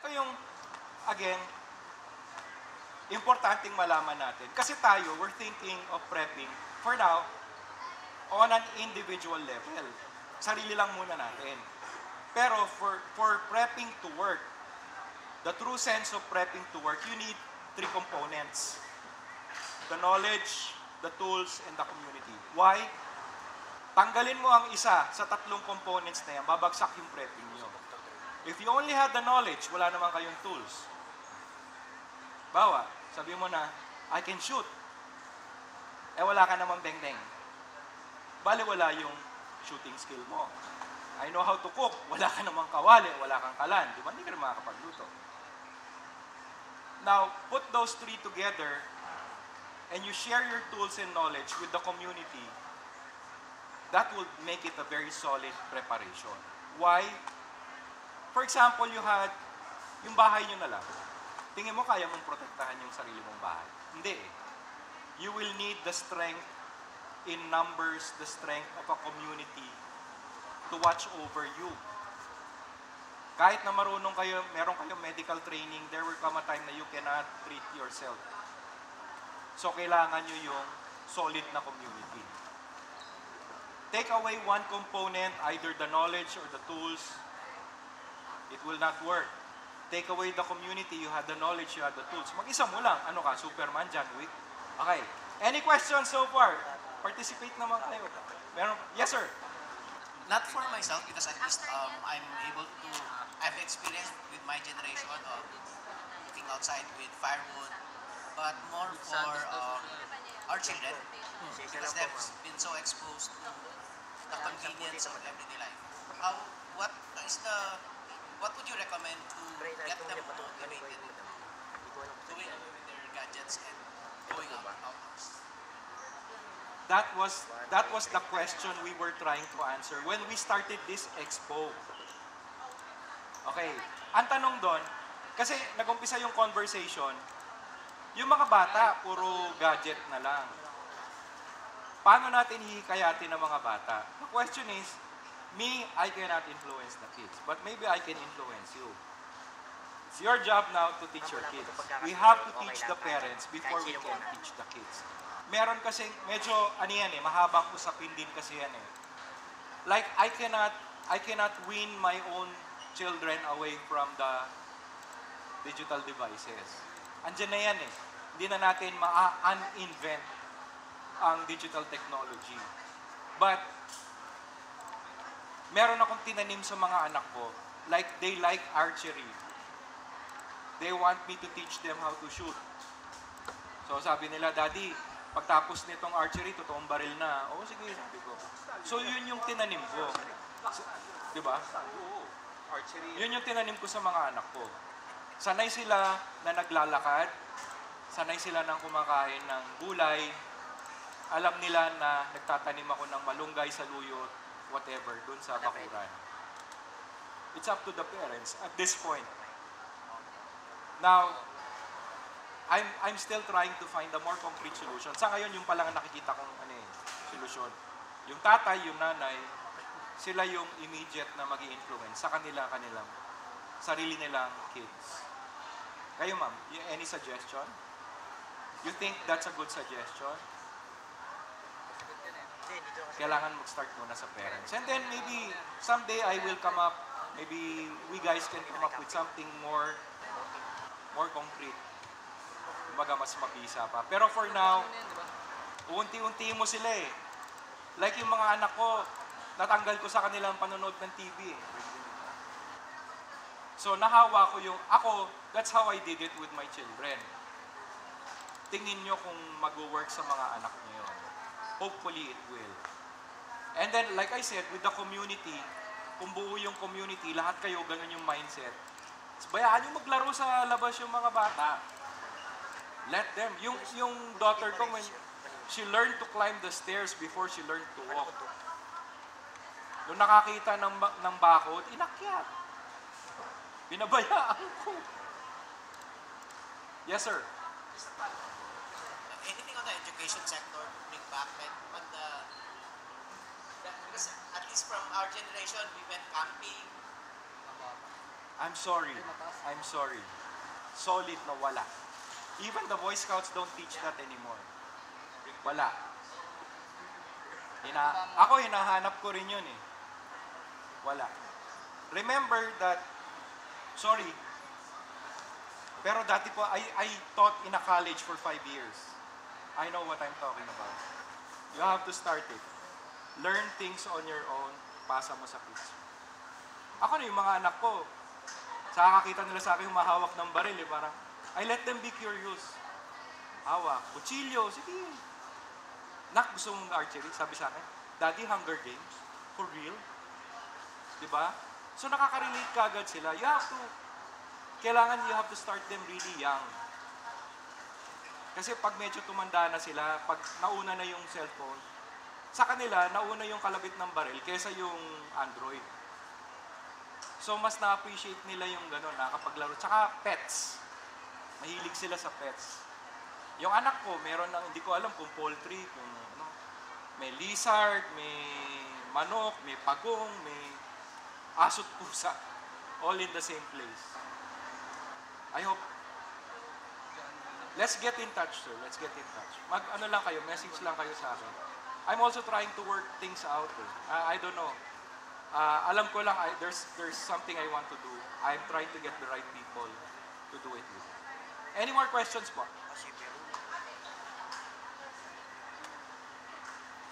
Ito yung, again, importanteng malaman natin. Kasi tayo, we're thinking of prepping, for now, on an individual level. Sarili lang muna natin. Pero for prepping to work, the true sense of prepping to work, you need 3 components. The knowledge, the tools, and the community. Why? Tanggalin mo ang isa sa 3 components na yan, babagsak yung prepping nyo. If you only have the knowledge, wala naman kayong tools. Bawa, sabi mo na, I can shoot. Wala ka namang beng-beng. Bale, wala yung shooting skill mo. I know how to cook. Wala ka namang kawali, wala kang kalan. Di ba? Hindi ka rin makakapagluto. Now, put those 3 together and you share your tools and knowledge with the community. That will make it a very solid preparation. Why? For example, you had yung bahay nyo na lang. Tingin mo kaya mong protektahan yung sarili mong bahay? Hindi eh. You will need the strength in numbers, the strength of a community to watch over you. Kahit na marunong kayo, meron kayong medical training, there will come a time na you cannot treat yourself. So, kailangan nyo yung solid na community. Take away one component, either the knowledge or the tools, it will not work. Take away the community, you have the knowledge, you have the tools. Mag-isa mo lang. Ano ka, Superman, John Wick? Okay. Any questions so far? Participate naman kayo. Meron? Yes, sir. Not for myself, because at least I've experienced with my generation of looking outside with firewood, but more for our children, because they've been so exposed to the convenience of everyday life. What would you recommend to get them motivated doing away with their gadgets and going outdoors? That was the question we were trying to answer when we started this expo. Okay, ang tanong doon, kasi nag-umpisa yung conversation, yung mga bata, puro gadget na lang. Paano natin hihikayatin ng mga bata? The question is, me, I cannot influence the kids, but maybe I can influence you. It's your job now to teach your kids. We have to teach the parents before we can teach the kids. Meron kasi, medyo, ano yan eh, mahabang usapin din kasi yan eh. Like, I cannot win my own children away from the digital devices. Andiyan na yan eh. Hindi na natin ma-uninvent ang digital technology. But, meron akong tinanim sa mga anak ko. Like, they like archery. They want me to teach them how to shoot. So, sabi nila, Daddy, pagtapos nitong archery, totoong baril na. Oo, sige, sabi ko. So, yun yung tinanim ko. Diba? Yun yung tinanim ko sa mga anak ko. Sanay sila na naglalakad. Sanay sila nang kumakain ng gulay. Alam nila na nagtatanim ako ng malunggay sa luyot, whatever, dun sa bakuran. It's up to the parents at this point. Now, I'm still trying to find a more concrete solution. Sa ngayon, yung palang nakikita kong solusyon. Yung tatay, yung nanay, sila yung immediate na mag-i-influence sa kanilang sarili nilang kids. Kayo, ma'am, any suggestion? You think that's a good suggestion? Kailangan mag-start muna sa parents. And then maybe someday I will come up, maybe we guys can come up with something more concrete. Kumbaga mas mabisa pa. Pero for now, unti-unti mo sila eh. Like yung mga anak ko, natanggal ko sa kanilang panonood ng TV eh. So nahawa ko that's how I did it with my children. Tingin nyo kung mag-work sa mga anak nyo yun. Hopefully it will. And then, like I said, with the community, kung buo yung community, lahat kayo ganun yung mindset. Bayaan yung maglaro sa labas yung mga bata. Let them. Yung daughter ko, when she learned to climb the stairs before she learned to walk. Nung nakakita ng bakod, inakyat. Binabayaan ko. Yes, sir. Anything on the education sector to bring back because at least from our generation, we went camping. I'm sorry. I'm sorry. Solid na wala. Even the Boy Scouts don't teach that anymore. Wala. Ako, hinahanap ko rin yun eh. Wala. Remember that, sorry, pero dati po, I taught in a college for 5 years. I know what I'm talking about. You have to start it. Learn things on your own, pasa mo sa kids. Ako na yung mga anak ko, sa kakakita nila sa akin humahawak ng baril eh, parang, I let them be curious. Hawak, kutsilyo, sige. Nak, gusto mong archery? Sabi sa akin, Daddy, Hunger Games? For real? Diba? So nakaka-relate ka agad sila. Kailangan you have to start them really young. Kasi pag medyo tumanda na sila, pag nauna na yung cellphone, sa kanila, nauna yung kalabit ng baril kaysa yung Android. So mas na-appreciate nila yung gano'n, nakapaglaro. Tsaka pets. Mahilig sila sa pets. Yung anak ko, meron ng, hindi ko alam kung poultry, kung ano, may lizard, may manok, may pagong, may aso't pusa. All in the same place. I hope, let's get in touch, sir. Let's get in touch. Ano lang kayo, message lang kayo sa akin. I'm also trying to work things out. I don't know. Alam ko lang, there's something I want to do. I'm trying to get the right people to do it with. Any more questions po?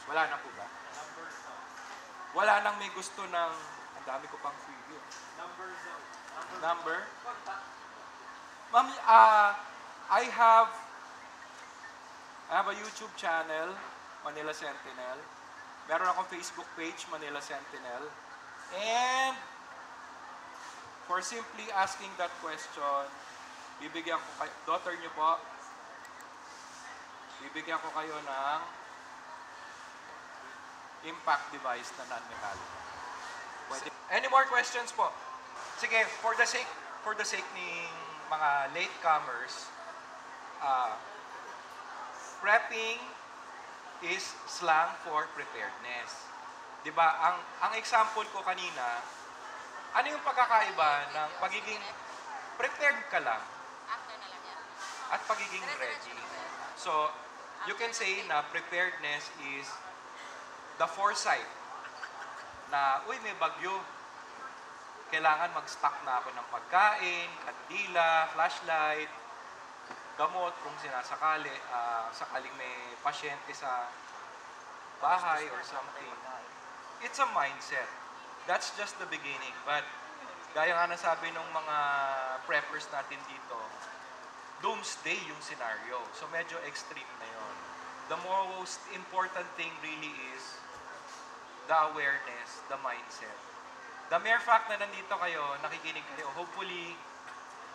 Wala na po ba? Wala nang may gusto ng, ang dami ko pang preview. Number? Ma'am, I have a YouTube channel, Manila Sentinel. Meron akong Facebook page, Manila Sentinel. And for simply asking that question, bibigyan ko kayo, daughter niyo po, bibigyan ko kayo ng impact device na non-metallic. Any more questions po? Sige, for the sake ni mga latecomers, prepping is slang for preparedness. 'Di ba? Ang example ko kanina, ano yung pagkakaiba ng pagiging prepared ka lang at pagiging ready? So, you can say na preparedness is the foresight na, uy, may bagyo. Kailangan mag-stock na ako ng pagkain, kandila, flashlight, gamot kung sinasakali, sakaling may pasyente sa bahay or something. It's a mindset. That's just the beginning. But, gaya nga nasabi ng mga preppers natin dito, doomsday yung scenario. So, medyo extreme na yon. The most important thing really is the awareness, the mindset. The mere fact na nandito kayo, nakikinig kayo, hopefully,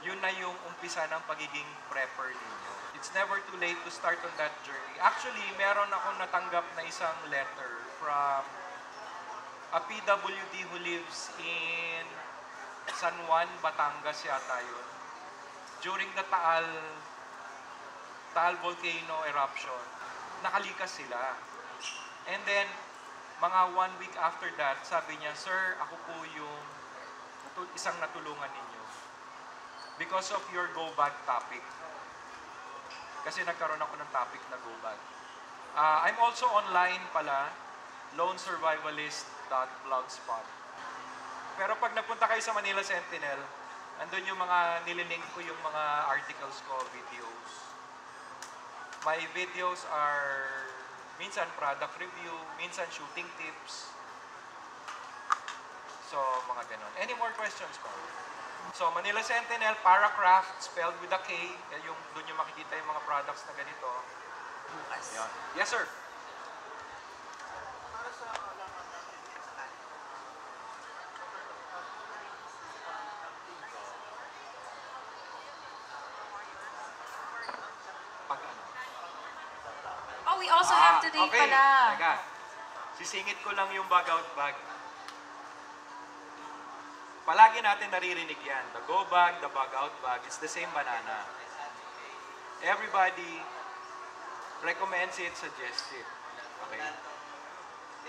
yun na yung umpisa ng pagiging prepper ninyo. It's never too late to start on that journey. Actually, meron akong natanggap na isang letter from a PWD who lives in San Juan, Batangas yata yun. During the Taal volcano eruption, nakalikas sila. And then, mga 1 week after that, sabi niya, Sir, ako po yung isang natulungan ninyo. Because of your go bag topic. Kasi nagkaroon ako ng topic na go bag. I'm also online pala, lonesurvivalist.blogspot. Pero pag nagpunta kayo sa Manila Sentinel, andun yung mga nililink ko yung mga articles ko, videos. My videos are minsan product review, minsan shooting tips. So, mga ganon. Any more questions po? So, Manila Sentinel, Paracraft, spelled with a K. Yung, doon yung makikita yung mga products na ganito. Ayan. Yes, sir. Pag ano? Oh, we also have today pala. Teka. Sisingit ko lang yung bag-out bag. Palagi natin naririnig yan. The go bag, the bag-out bag, it's the same banana. Everybody recommends it, suggests it. Okay?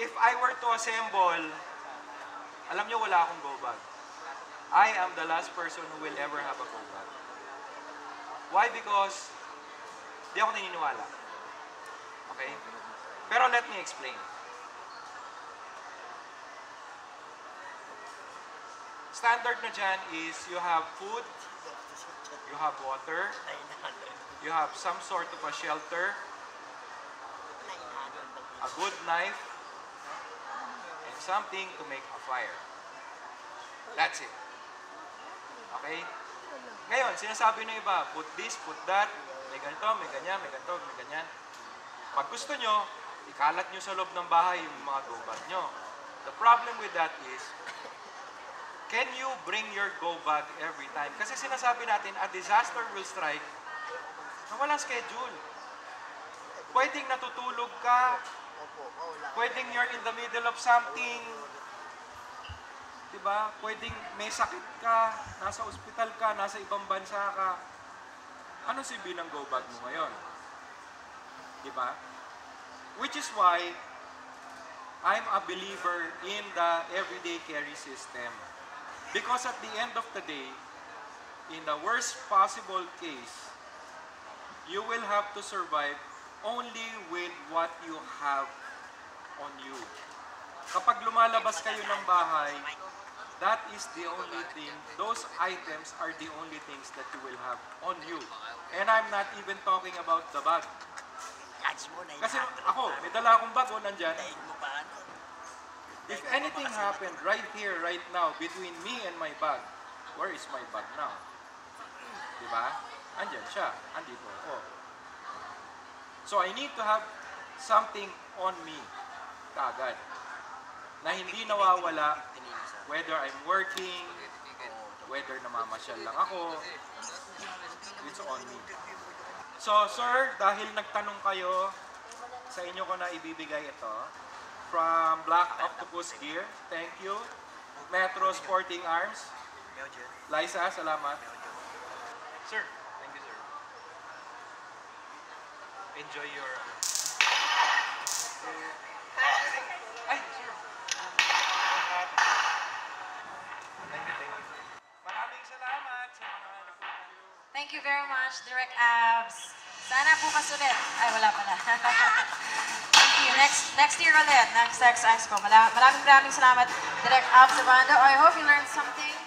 If I were to assemble, alam nyo wala akong go bag. I am the last person who will ever have a go bag. Why? Because di ako naniniwala. Okay? Pero let me explain. Standard na dyan is you have food, you have water, you have some sort of a shelter, a good knife, and something to make a fire. That's it. Okay? Ngayon, sinasabi ng iba, put this, put that, may ganito, may ganyan, may ganito, may ganyan. Pag gusto nyo, ikalat nyo sa loob ng bahay yung mga go bag nyo. The problem with that is, can you bring your go bag every time? Kasi sinasabi natin, a disaster will strike na walang schedule. Pwedeng natutulog ka, pwedeng you're in the middle of something, diba? Pwedeng may sakit ka, nasa ospital ka, nasa ibang bansa ka. Ano silbi ng go bag mo ngayon? Diba? Which is why I'm a believer in the everyday carry system. Because at the end of the day, in the worst possible case, you will have to survive only with what you have on you. Kapag lumalabas kayo ng bahay, that is the only thing, those items are the only things that you will have on you. And I'm not even talking about the bag. Kasi ako, may dala akong bag, nandyan. If anything happened right here, right now, between me and my bag, where is my bag now? Diba? Andyan siya. Andito ako. So I need to have something on me kaagad na hindi nawawala whether I'm working, whether namamasyal lang ako, it's on me. So sir, dahil nagtanong kayo, sa inyo ko na ibibigay ito. From Black Octopus Gear, thank you. Metro Sporting Arms. Liza, salamat. Sir, thank you, sir. Enjoy your... Ay, sir. Thank you, thank you. Maraming salamat sa mga nagpunta. Thank you very much, Direct Abs. Sana bukas ulit. Ay, wala pala. Thank you. Next year ulit. Next expo. Maraming salamat, Direct Abs Abando. I hope you learned something.